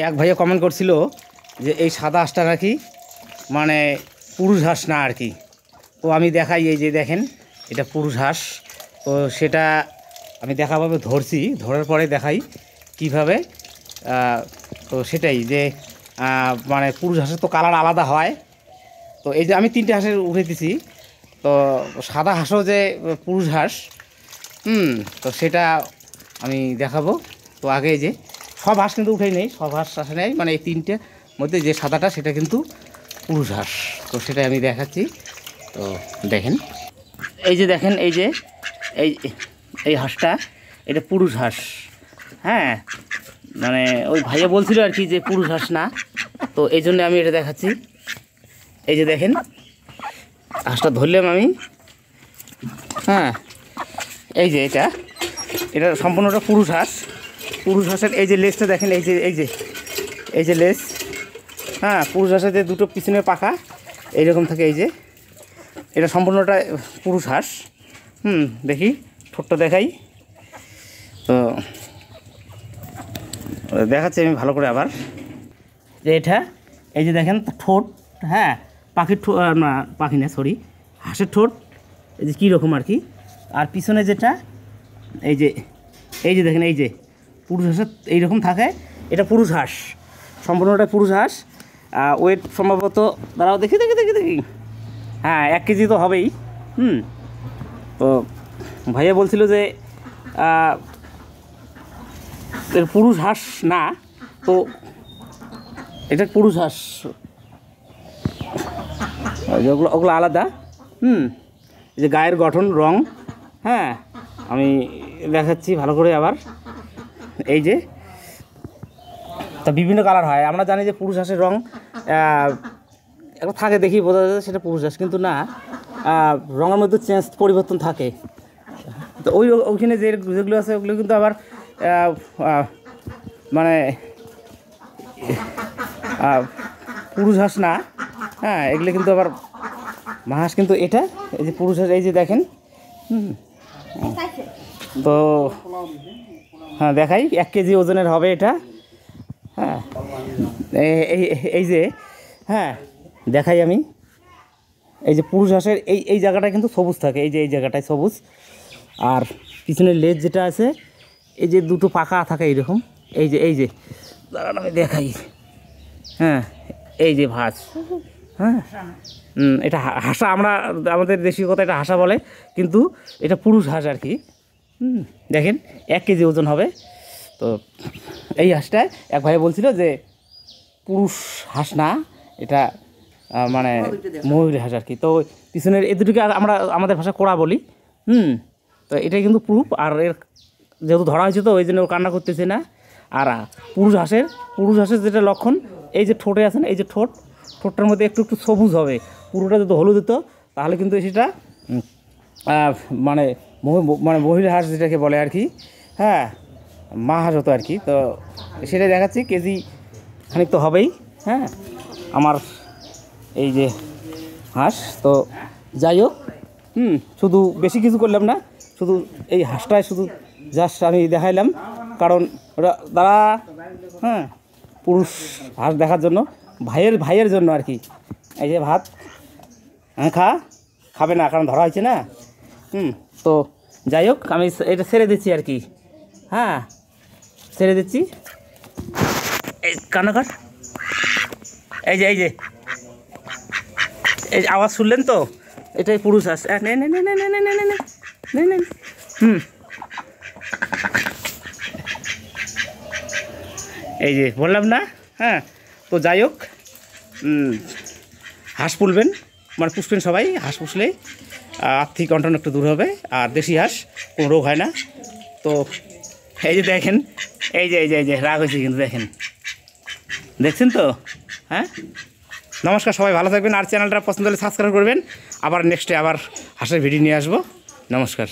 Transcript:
এক ভাইয়া কমেন্ট করছিল যে এই সাদা হাঁসটা নাকি মানে পুরুষ হাঁস না আর কি। তো আমি দেখাই, এই যে দেখেন এটা পুরুষ হাঁস। তো সেটা আমি দেখাভাবে ধরছি, ধরার পরে দেখাই কিভাবে। তো সেটাই যে মানে পুরুষ হাঁসের তো কালার আলাদা হয়। তো এই যে আমি 3টে হাঁসের উঠে দিছি, তো সাদা হাঁসও যে পুরুষ হাঁস, তো সেটা আমি দেখাবো। তো আগে যে সব হাঁস কিন্তু উঠেই নেই, সব হাঁস আসে নেই, মানে এই 3টের মধ্যে যে সাদাটা সেটা কিন্তু পুরুষ হাঁস। তো সেটাই আমি দেখাচ্ছি। তো দেখেন, এই যে দেখেন, এই যে এই হাঁসটা এটা পুরুষ হাঁস। হ্যাঁ, মানে ওই ভাইয়া বলছিল আর কি যে পুরুষ হাঁস না, তো এই জন্য আমি এটা দেখাচ্ছি। এই যে দেখেন হাঁসটা ধরলাম আমি। হ্যাঁ, এই যে এটা সম্পূর্ণটা পুরুষ হাঁস। পুরুষ হাঁসের এই যে লেজটা দেখেন, এই যে লেজ। হ্যাঁ, পুরুষ হাঁসের যে দুটো পিছনের পাখা এইরকম থাকে। এই যে এটা সম্পূর্ণটা পুরুষ হাঁস। দেখি ঠোঁটটা দেখাই। তো দেখাচ্ছি আমি ভালো করে আবার, যে এটা এই যে দেখেন ঠোঁট। হ্যাঁ, পাখির ঠোঁট না, পাখি না সরি, হাঁসের ঠোঁট এই যে কীরকম আর কি। আর পিছনে যেটা এই যে দেখেন, এই যে পুরুষ হাঁসের এইরকম থাকে। এটা পুরুষ হাঁস, সম্পূর্ণটা পুরুষ হাঁস। ওয়েট সম্ভবত দাঁড়াও দেখি, হ্যাঁ 1 কেজি তো হবেই। তো ভাইয়া বলছিল যে পুরুষ হাঁস না, তো এটা পুরুষ হাঁস, ওগুলো আলাদা। এই যে গায়ের গঠন, রং। হ্যাঁ, আমি দেখাচ্ছি ভালো করে আবার। এই যে তা বিভিন্ন কালার হয়। আমরা জানি যে পুরুষ হাঁসের রং একটা থাকে, দেখি বোঝা যায় সেটা পুরুষ হাঁস, কিন্তু না, রঙের মধ্যে পরিবর্তন থাকে। তো ওইখানে যেগুলো আছে ওগুলো কিন্তু আবার মানে পুরুষ হাঁস না। হ্যাঁ, এগুলো কিন্তু আবার মা হাঁস। কিন্তু এটা এই যে পুরুষ হাঁস, এই যে দেখেন। তো হ্যাঁ দেখাই, 1 কেজি ওজনের হবে এটা। হ্যাঁ, এই যে হ্যাঁ দেখাই আমি। এই যে পুরুষ হাঁসের এই জায়গাটায় কিন্তু সবুজ থাকে, এই যে এই জায়গাটায় সবুজ। আর পিছনের লেজ যেটা আছে, এই যে দুটো পাখা থাকে এইরকম। এই যে দাঁড়ান আমি দেখাই। হ্যাঁ, এই যে ভাঁজ। হ্যাঁ, এটা হাঁসা, আমাদের দেশীয় কথা এটা হাঁসা বলে, কিন্তু এটা পুরুষ হাঁস আর কি। দেখেন 1 কেজি ওজন হবে। তো এই হাঁসটায় এক ভাই বলছিল যে পুরুষ হাঁস না, এটা মানে ময়ূর হাঁস আর কি। তো পিছনের এই দুটোকে আমরা আমাদের ভাষায় কোড়া বলি। তো এটাই কিন্তু প্রুফ। আর এর যেহেতু ধরা হয়েছে, তো ওই জন্য ও কান্না করতেছে না। আর পুরুষ হাঁসের যেটা লক্ষণ, এই যে ঠোঁটে আছে না, এই যে ঠোঁটটার মধ্যে একটু সবুজ হবে। পুরোটা যদি হলুদ হতো তাহলে কিন্তু সেটা মানে মহিলা হাঁস যেটাকে বলে আর কি। হ্যাঁ, মা হাঁস হতো আর কি। তো সেটাই দেখাচ্ছি, কেজি খানিক তো হবেই। হ্যাঁ, আমার এই যে হাঁস। তো যাই হোক, শুধু বেশি কিছু করলাম না, শুধু এই হাঁসটায় শুধু জাস্ট আমি দেখাইলাম, কারণ ওটা দাঁড়া। হ্যাঁ, পুরুষ হাঁস দেখার জন্য, ভাইয়ের জন্য আর কি। এই যে ভাত, হ্যাঁ খাবে না, কারণ ধরা হয়েছে না। তো যাই হোক, আমি এটা ছেড়ে দিচ্ছি আর কি। হ্যাঁ, ছেড়ে দিচ্ছি। এই কান্নাকাট, এই যে আওয়াজ শুনলেন তো, এটাই পুরুষ হাঁস। এই যে বললাম না। হ্যাঁ, তো যাই হোক, হাঁস পুষবেন, মানে পুষবেন সবাই। হাঁস পুষলে আর্থিক অনটন একটু দূর হবে। আর দেশি হাঁস কোনো রোগ হয় না। তো এই যে দেখেন, এই যে রাগ হয়েছে কিন্তু, দেখছেন তো। হ্যাঁ, নমস্কার, সবাই ভালো থাকবেন। আর চ্যানেলটা পছন্দ হলে সাবস্ক্রাইব করবেন। আবার নেক্সটে আবার হাঁসের ভিডিও নিয়ে আসবো। নমস্কার।